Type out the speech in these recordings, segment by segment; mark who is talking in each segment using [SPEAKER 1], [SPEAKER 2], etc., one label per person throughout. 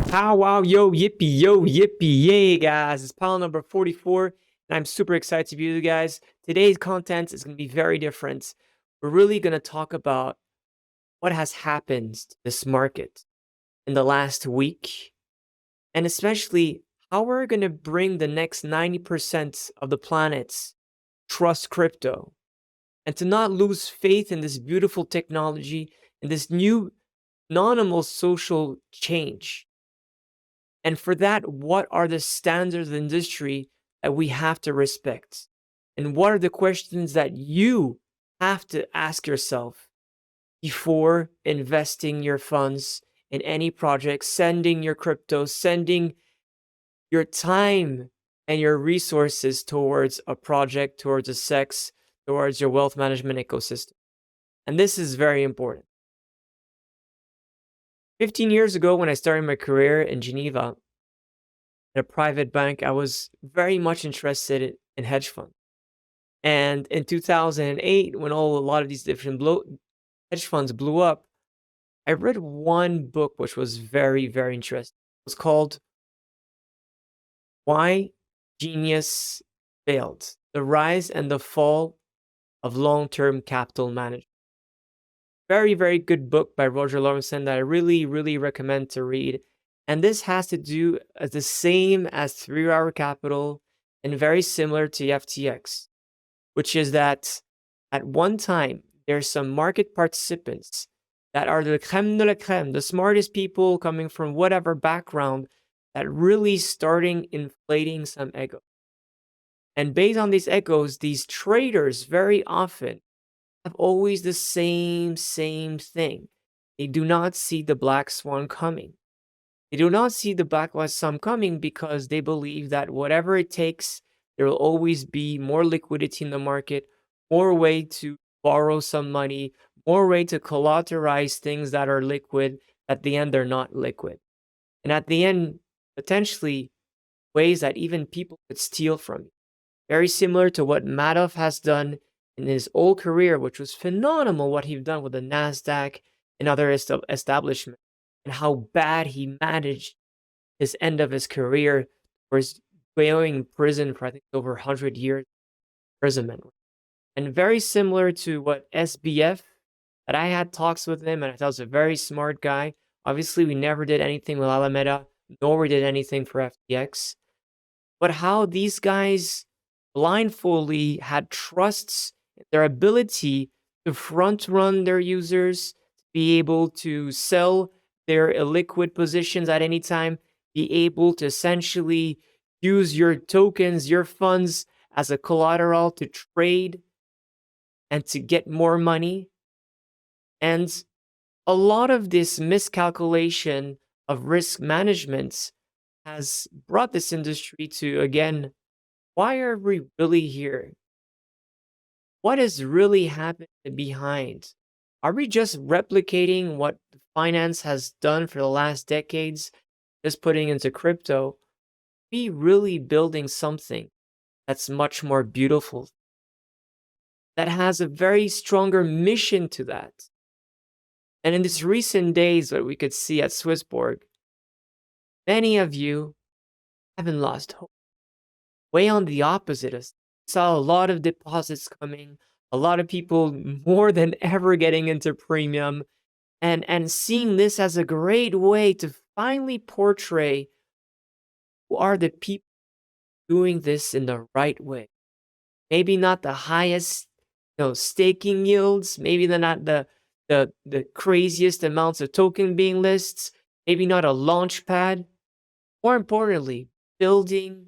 [SPEAKER 1] Pow wow, yo, yippee, yay, guys. It's pile number 44, and I'm super excited to be with you guys. Today's content is going to be very different. We're really going to talk about what has happened to this market in the last week, and especially how we're going to bring the next 90% of the planet trust crypto and to not lose faith in this beautiful technology and this new anonymous social change. And for that, what are the standards of the industry that we have to respect? And what are the questions that you have to ask yourself before investing your funds in any project, sending your crypto, sending your time and your resources towards a project, towards a sex, towards your wealth management ecosystem? And this is very important. 15 years ago, when I started my career in Geneva, at a private bank, I was very much interested in hedge funds. And in 2008, when a lot of these different hedge funds blew up, I read one book which was very, very interesting. It was called Why Genius Failed: The Rise and the Fall of Long-Term Capital Management. Very, very good book by Roger Lawrenson that I really, really recommend to read. And this has to do as the same as 3 Hour Capital and very similar to FTX, which is that at one time, there's some market participants that are the crème de la crème, the smartest people coming from whatever background, that really starting inflating some ego. And based on these egos, these traders very often have always the same thing. They do not see the black swan coming. They do not see the black swan coming because they believe that whatever it takes, there will always be more liquidity in the market, more way to borrow some money, more way to collateralize things that are liquid. At the end, they're not liquid. And at the end, potentially ways that even people could steal from you. Very similar to what Madoff has done in his old career, which was phenomenal what he'd done with the NASDAQ and other establishments, and how bad he managed his end of his career, was going in prison for I think over 100 years imprisonment. And very similar to what SBF, that I had talks with him, and I thought he was a very smart guy. Obviously, we never did anything with Alameda, nor we did anything for FTX. But how these guys blindfoldly had trusts in their ability to front run their users, to be able to sell their illiquid positions at any time, be able to essentially use your tokens, your funds as a collateral to trade and to get more money. And a lot of this miscalculation of risk management has brought this industry to, again, why are we really here? What is really happening behind? Are we just replicating what finance has done for the last decades, just putting into crypto? Are we really building something that's much more beautiful, that has a very stronger mission to that? And in these recent days, what we could see at SwissBorg, many of you haven't lost hope. Way on the opposite, I saw a lot of deposits coming, a lot of people more than ever getting into premium, and seeing this as a great way to finally portray who are the people doing this in the right way. Maybe not the highest, staking yields, maybe they're not the craziest amounts of token being lists, maybe not a launch pad. More importantly, building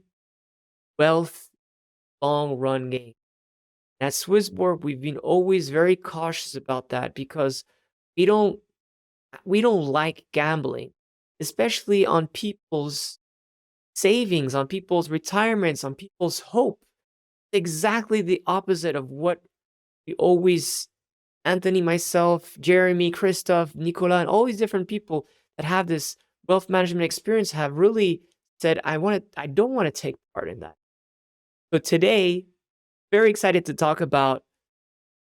[SPEAKER 1] wealth long run game. At SwissBorg, we've been always very cautious about that because we don't like gambling, especially on people's savings, on people's retirements, on people's hope. Exactly the opposite of what we always, Anthony, myself, Jeremy, Christoph, Nicola, and all these different people that have this wealth management experience have really said, I don't want to take part in that. So today, very excited to talk about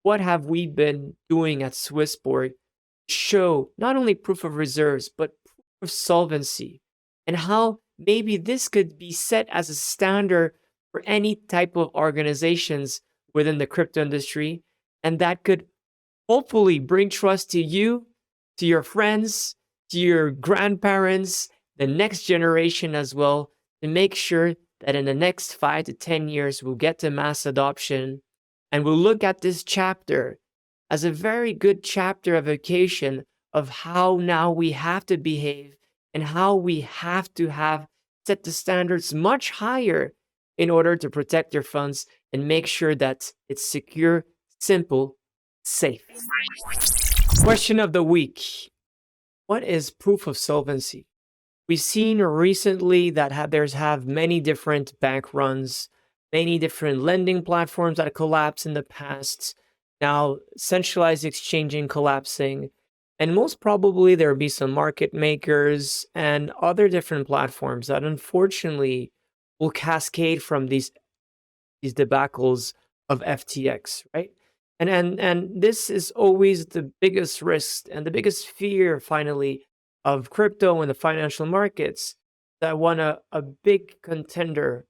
[SPEAKER 1] what have we been doing at SwissBorg to show not only proof of reserves, but proof of solvency, and how maybe this could be set as a standard for any type of organizations within the crypto industry. And that could hopefully bring trust to you, to your friends, to your grandparents, the next generation as well, to make sure that in the next 5 to 10 years, we'll get to mass adoption. And we'll look at this chapter as a very good chapter of education of how now we have to behave and how we have to have set the standards much higher in order to protect your funds and make sure that it's secure, simple, safe. Question of the week. What is proof of solvency? We've seen recently that there's many different bank runs, many different lending platforms that collapsed in the past. Now, centralized exchanging collapsing. And most probably there will be some market makers and other different platforms that unfortunately will cascade from these debacles of FTX, right? And this is always the biggest risk and the biggest fear, finally, of crypto and the financial markets, that when a big contender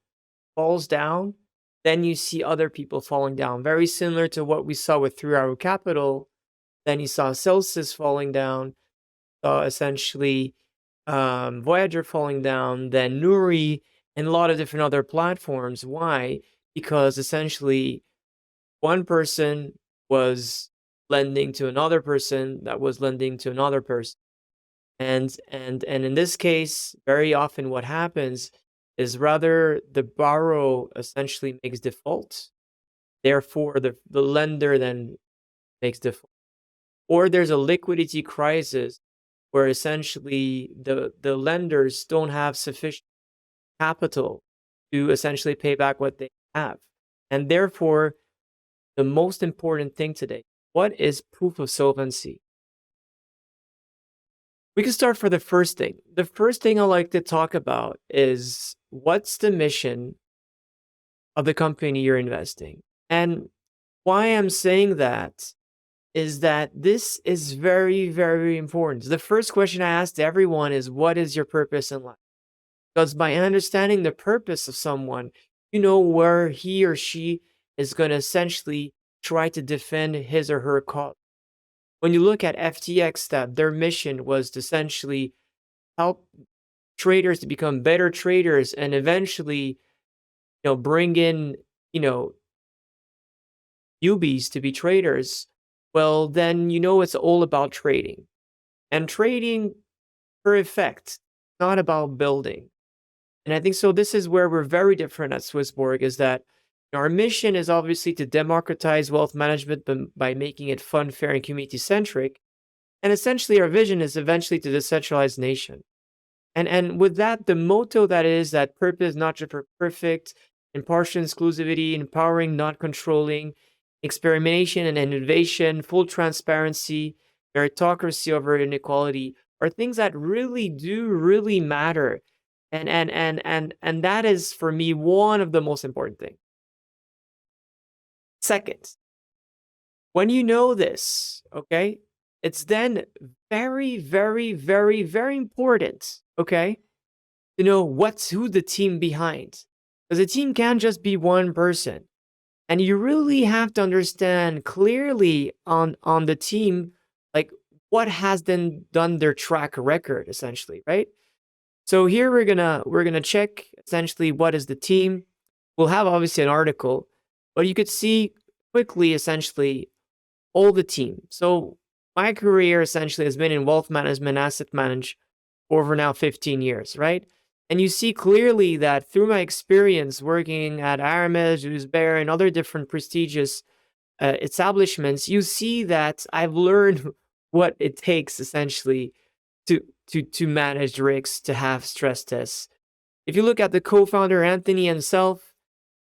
[SPEAKER 1] falls down, then you see other people falling down. Very similar to what we saw with 3 Arrow Capital. Then you saw Celsius falling down, saw essentially Voyager falling down, then Nuri, and a lot of different other platforms. Why? Because essentially one person was lending to another person that was lending to another person. And in this case, very often what happens is rather the borrower essentially makes default. Therefore, the lender then makes default. Or there's a liquidity crisis where essentially the lenders don't have sufficient capital to essentially pay back what they have. And therefore, the most important thing today, what is proof of solvency? We can start for the first thing. The first thing I like to talk about is what's the mission of the company you're investing? And why I'm saying that is that this is very, very important. The first question I ask to everyone is, what is your purpose in life? Because by understanding the purpose of someone, you know where he or she is going to essentially try to defend his or her cause. When you look at FTX, that their mission was to essentially help traders to become better traders and eventually, bring in, newbies to be traders. Well, then it's all about trading. And trading for effect, not about building. And I think so this is where we're very different at SwissBorg, is that our mission is obviously to democratize wealth management by making it fun, fair, and community-centric. And essentially our vision is eventually to decentralize the nation. And with that, the motto that is that purpose, not just for perfect, impartial exclusivity, empowering, not controlling, experimentation and innovation, full transparency, meritocracy over inequality, are things that really matter. And that is, for me, one of the most important things. Second, when you know this, okay, it's then very, very, very, very important, okay, to know who the team behind. Because a team can't just be one person. And you really have to understand clearly on the team, like what has then done their track record, essentially, right? So here we're gonna check essentially what is the team. We'll have obviously an article, but you could see quickly essentially all the team. So my career essentially has been in wealth management, asset management for over now 15 years, right? And you see clearly that through my experience working at Hermes, Usbert, and other different prestigious establishments, you see that I've learned what it takes essentially to manage risks, to have stress tests. If you look at the co-founder, Anthony himself,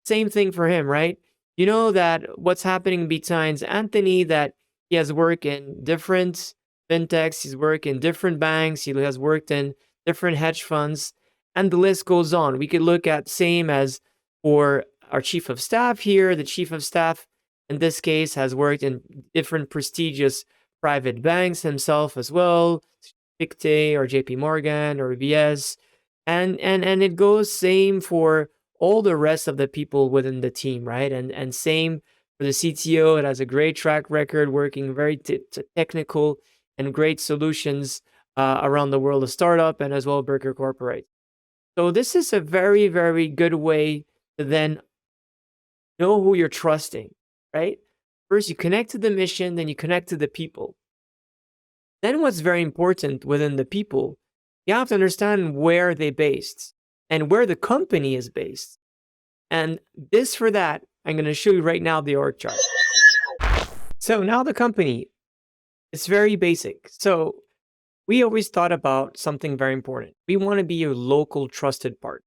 [SPEAKER 1] same thing for him, right? You know that what's happening behind Anthony, that he has worked in different fintechs, he's worked in different banks, he has worked in different hedge funds, and the list goes on. We could look at same as for our chief of staff here. The chief of staff in this case has worked in different prestigious private banks himself as well, Pictet or JP Morgan or UBS. And it goes same for all the rest of the people within the team, right? And same for the CTO. It has a great track record working very technical and great solutions around the world of startup and as well Burger Corporate. So this is a very, very good way to then know who you're trusting, right? First, you connect to the mission, then you connect to the people. Then what's very important within the people, you have to understand where they're based and where the company is based. And this for that, I'm going to show you right now the org chart. So now the company, it's very basic. So we always thought about something very important. We want to be your local trusted partner.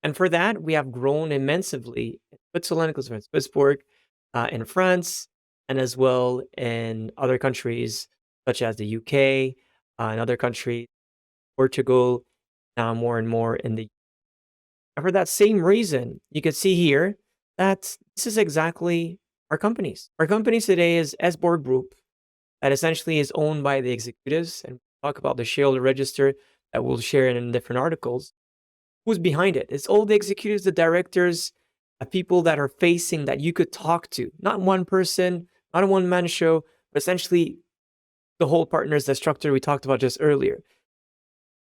[SPEAKER 1] And for that, we have grown immensely in Switzerland, because we're in SwissBorg, in France, and as well in other countries such as the UK, and other countries, Portugal, now more and more in the. And for that same reason, you can see here that this is exactly our companies. Our companies today is SwissBorg Group, that essentially is owned by the executives, and we'll talk about the shareholder register that we'll share in different articles. Who's behind it? It's all the executives, the directors, people that are facing that you could talk to. Not one person, not a one-man show, but essentially the whole partners, the structure we talked about just earlier.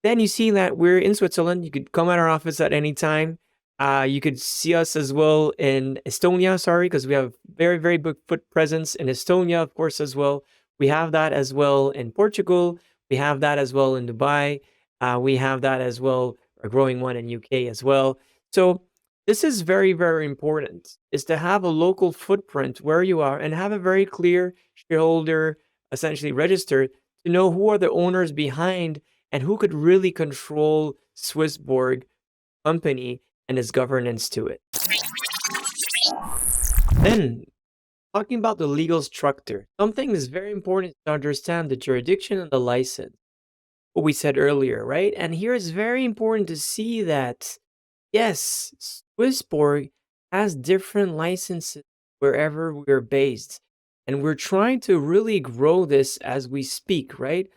[SPEAKER 1] Then you see that we're in Switzerland. You could come at our office at any time. You could see us as well in Estonia, because we have very, very big foot presence in Estonia, of course, as well. We have that as well in Portugal. We have that as well in Dubai. We have that as well, a growing one in UK as well. So this is very, very important, is to have a local footprint where you are and have a very clear shareholder, essentially register, to know who are the owners behind and who could really control SwissBorg company and its governance to it. Then, talking about the legal structure, something is very important to understand: the jurisdiction and the license. What we said earlier, right? And here it's very important to see that, yes, SwissBorg has different licenses wherever we're based. And we're trying to really grow this as we speak, right?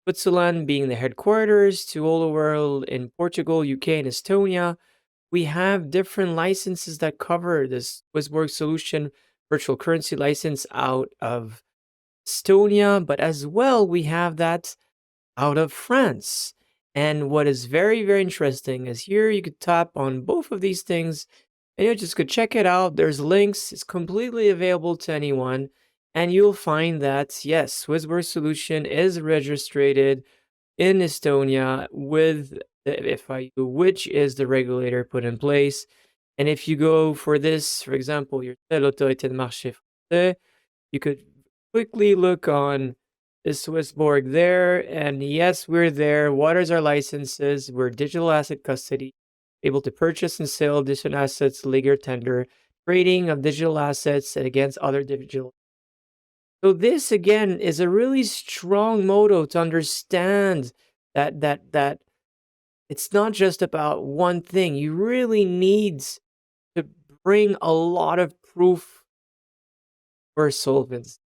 [SPEAKER 1] Switzerland being the headquarters to all the world, in Portugal, UK, and Estonia, we have different licenses that cover this SwissBorg solution virtual currency license out of Estonia, but as well, we have that out of France. And what is very, very interesting is here you could tap on both of these things and you just could check it out. There's links, it's completely available to anyone. And you'll find that, yes, SwissBorg solution is registered in Estonia with the FIU, which is the regulator put in place. And if you go for this, for example, your l'autorité de marché français, you could quickly look on the SwissBorg there, and yes, we're there. What is our licenses? We're digital asset custody, able to purchase and sell digital assets, legal tender, trading of digital assets and against other digital. So this again is a really strong motto to understand that it's not just about one thing. You really need to bring a lot of proof for solvency.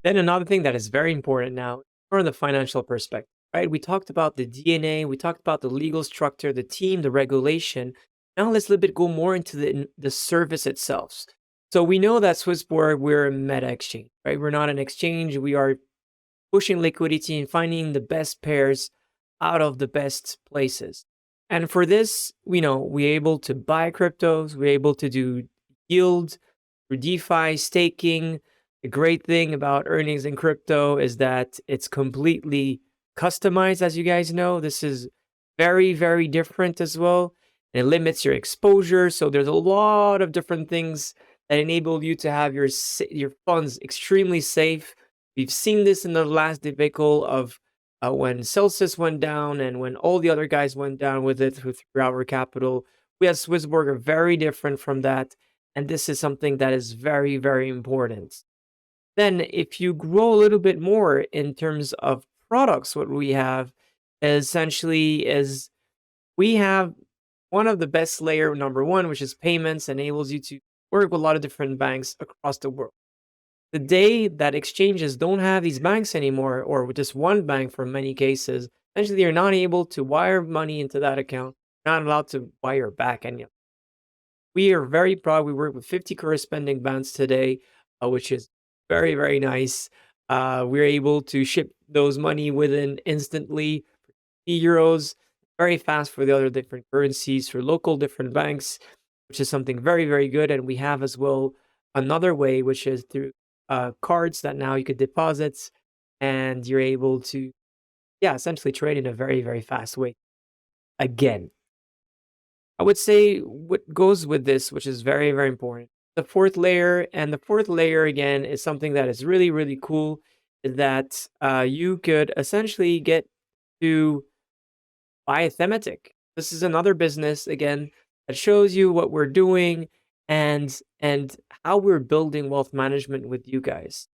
[SPEAKER 1] Then another thing that is very important now, from the financial perspective, right? We talked about the DNA, we talked about the legal structure, the team, the regulation. Now let's a little bit go more into the service itself. So we know that SwissBorg, we're a meta exchange, right? We're not an exchange. We are pushing liquidity and finding the best pairs out of the best places. And for this, we're able to buy cryptos, we're able to do yield through DeFi, staking. The great thing about earnings in crypto is that it's completely customized, as you guys know. This is very, very different as well. And it limits your exposure. So there's a lot of different things that enable you to have your funds extremely safe. We've seen this in the last debacle of when Celsius went down and when all the other guys went down with it through our capital. We as SwissBorg are very different from that. And this is something that is very, very important. Then if you grow a little bit more in terms of products, what we have essentially is we have one of the best layer, number one, which is payments, enables you to work with a lot of different banks across the world. The day that exchanges don't have these banks anymore, or with just one bank for many cases, Essentially, you're not able to wire money into that account. Not allowed to wire back any. We are very proud. We work with 50 corresponding banks today, which is very, very nice. We're able to ship those money within instantly euros, very fast for the other different currencies for local different banks, which is something very, very good. And we have as well another way, which is through cards that now you could deposit and you're able to, yeah, essentially trade in a very, very fast way. Again, I would say what goes with this, which is very, very important, the fourth layer, and the fourth layer again is something that is really, really cool, is that you could essentially get to buy a thematic. This is another business again that shows you what we're doing and how we're building wealth management with you guys.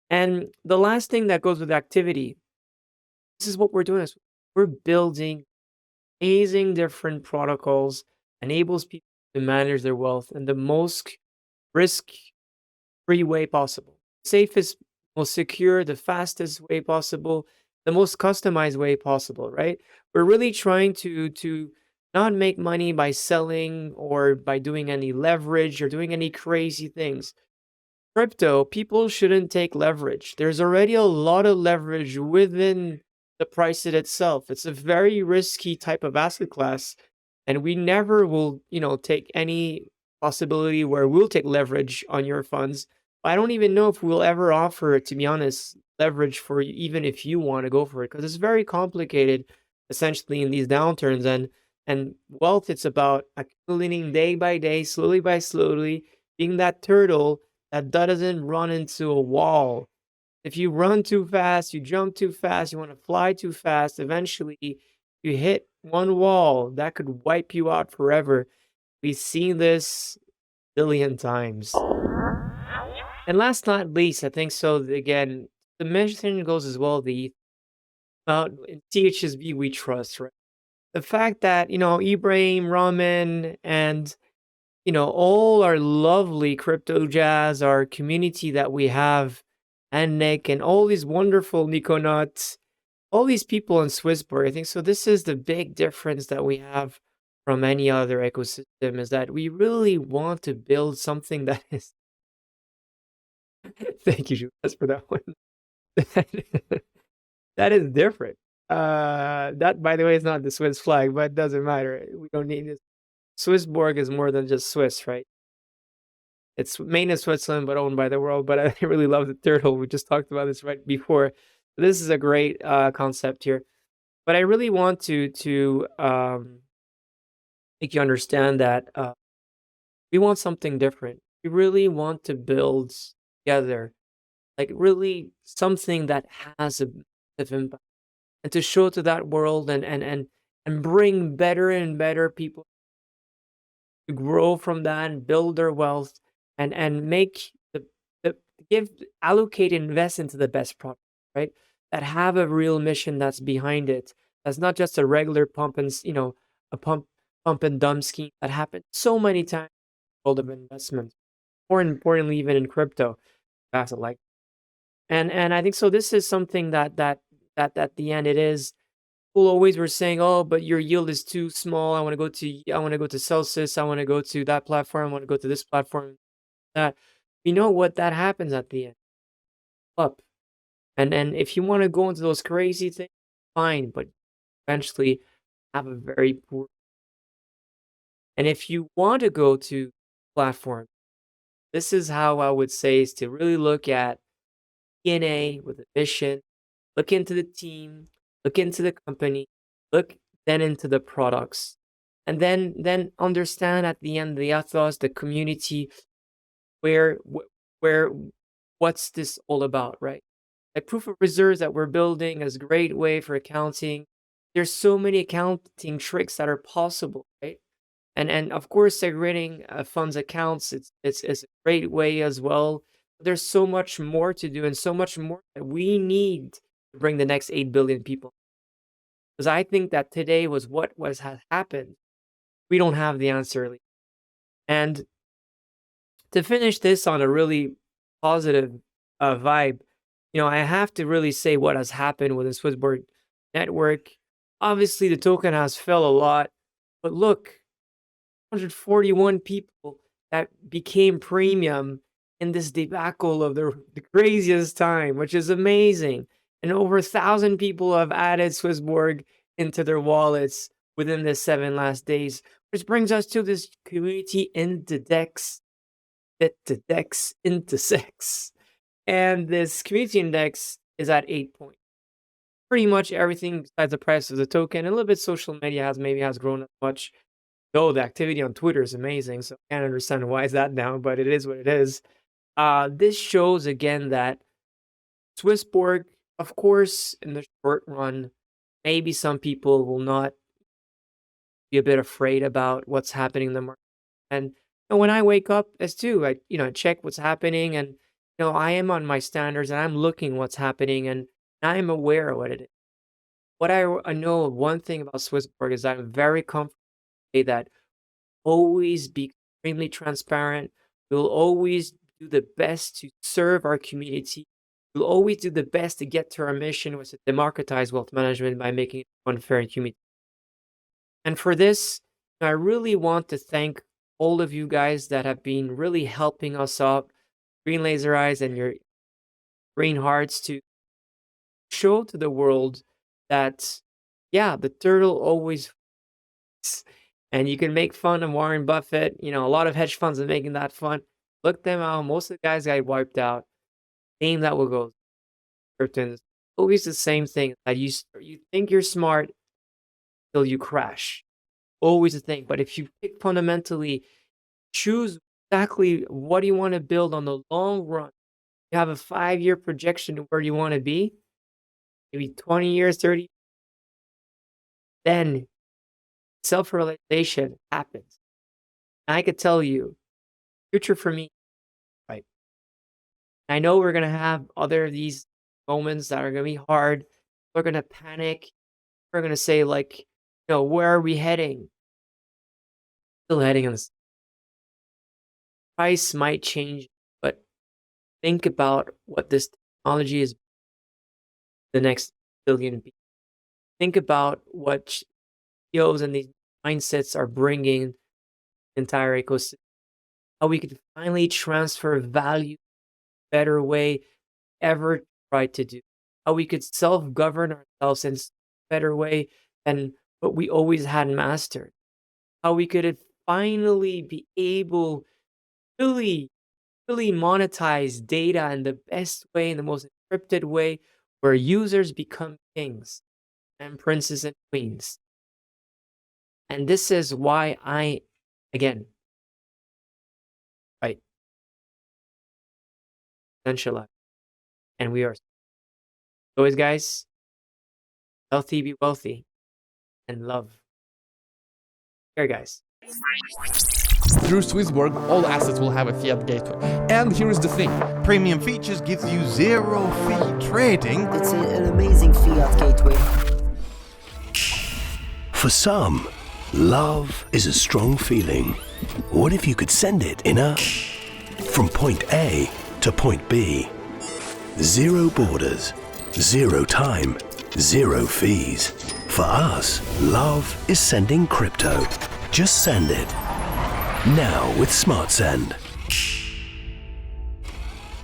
[SPEAKER 1] And the last thing that goes with activity, this is what we're doing is we're building amazing different protocols, enables people to manage their wealth in the most risk-free way possible, safest, most secure, the fastest way possible, the most customized way possible, right? We're really trying to not make money by selling or by doing any leverage or doing any crazy things. Crypto, people shouldn't take leverage. There's already a lot of leverage within the price itself. It's a very risky type of asset class, and we never will, take any possibility where we'll take leverage on your funds. I don't even know if we'll ever offer, to be honest, leverage for you, even if you want to go for it, because it's very complicated, essentially, in these downturns. And wealth, it's about accumulating day by day, slowly by slowly, being that turtle that doesn't run into a wall. If you run too fast, you jump too fast, you want to fly too fast, eventually you hit one wall that could wipe you out forever. We've seen this a billion times. And last but not least, I think so again, the mission goes as well, the about in THSB we trust, right? The fact that, Ibrahim, Rahman, and all our lovely crypto jazz, our community that we have, and Nick, and all these wonderful Nikonauts, all these people in SwissBorg. I think so. This is the big difference that we have from any other ecosystem, is that we really want to build something that is. Thank you, Julius, for that one. That is different. That, by the way, is not the Swiss flag, but it doesn't matter. We don't need it. SwissBorg is more than just Swiss, right? It's made in Switzerland, but owned by the world. But I really love the turtle. We just talked about this right before. This is a great concept here. But I really want to make you understand that we want something different. We really want to build together, like really something that has a massive impact, and to show to that world and bring better and better people to grow from that and build their wealth and make the give allocate invest into the best product, right? That have a real mission that's behind it. That's not just a regular pump and a pump and dump scheme that happened so many times in the world of investment. More importantly, even in crypto, that's like. And I think so. This is something that at the end it is. People always were saying, "Oh, but your yield is too small. I want to go to Celsius. I want to go to that platform. I want to go to this platform." That, you know what? That happens at the end. Up, and if you want to go into those crazy things, fine. But eventually, have a very poor. And if you want to go to platform, this is how I would say is to really look at DNA with a mission. Look into the team, look into the company, look then into the products, and then understand at the end the ethos, the community, where what's this all about, right? Like proof of reserves that we're building is a great way for accounting. There's so many accounting tricks that are possible, right? And of course, segregating funds accounts, it's a great way as well. There's so much more to do and so much more that we need to bring the next 8 billion people. Because I think that today was what has happened. We don't have the answer. Really. And to finish this on a really positive vibe, I have to really say what has happened with the SwissBorg network. Obviously, the token has fell a lot, but look, 141 people that became premium in this debacle of the craziest time, which is amazing. And over 1,000 people have added SwissBorg into their wallets within the 7 last days, which brings us to this community index, BitDex index. And this community index is at 8 points. Pretty much everything besides the price of the token. A little bit social media has grown as much. Though the activity on Twitter is amazing, so I can't understand why is that down, but it is what it is. This shows again that SwissBorg, of course, in the short run, maybe some people will not be a bit afraid about what's happening in the market. And when I wake up as too, I check what's happening, and I am on my standards and I'm looking what's happening, and I am aware of what it is. What I know one thing about SwissBorg is that I'm very comfortable that always be extremely transparent. We'll always do the best to serve our community. We'll always do the best to get to our mission, which is to democratize wealth management by making it fun, fair, and human. And for this, I really want to thank all of you guys that have been really helping us out, green laser eyes and your green hearts, to show to the world that, yeah, the turtle always and you can make fun of Warren Buffett. A lot of hedge funds are making that fun. Look them out. Most of the guys got wiped out. Name that will go. Always the same thing. That you think you're smart till you crash. Always the thing. But if you pick fundamentally, choose exactly what you want to build on the long run. You have a 5-year projection to where you want to be. Maybe 20 years, 30. Then self-realization happens. And I could tell you, future for me, right? I know we're gonna have these moments that are gonna be hard. We're gonna panic. We're gonna say like, where are we heading? Still heading on this. Price might change, but think about what this technology is. The next billion people. Think about what CEOs and these mindsets are bringing the entire ecosystem. How we could finally transfer value in a better way ever tried to do. How we could self-govern ourselves in a better way than what we always had mastered. How we could finally be able to really monetize data in the best way, in the most encrypted way, where users become kings and princes and queens. And this is why again, right, essentialize. And we are always, guys, healthy, be wealthy, and love. Here, guys.
[SPEAKER 2] Through SwissBorg, all assets will have a fiat gateway. And here is the thing.
[SPEAKER 3] Premium features gives you zero fee trading.
[SPEAKER 4] It's an amazing fiat gateway.
[SPEAKER 5] For some, love is a strong feeling. What if you could send it from point A to point B? Zero borders, zero time, zero fees. For us, love is sending crypto. Just send it. Now with Smart Send.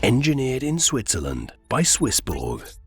[SPEAKER 5] Engineered in Switzerland by SwissBorg.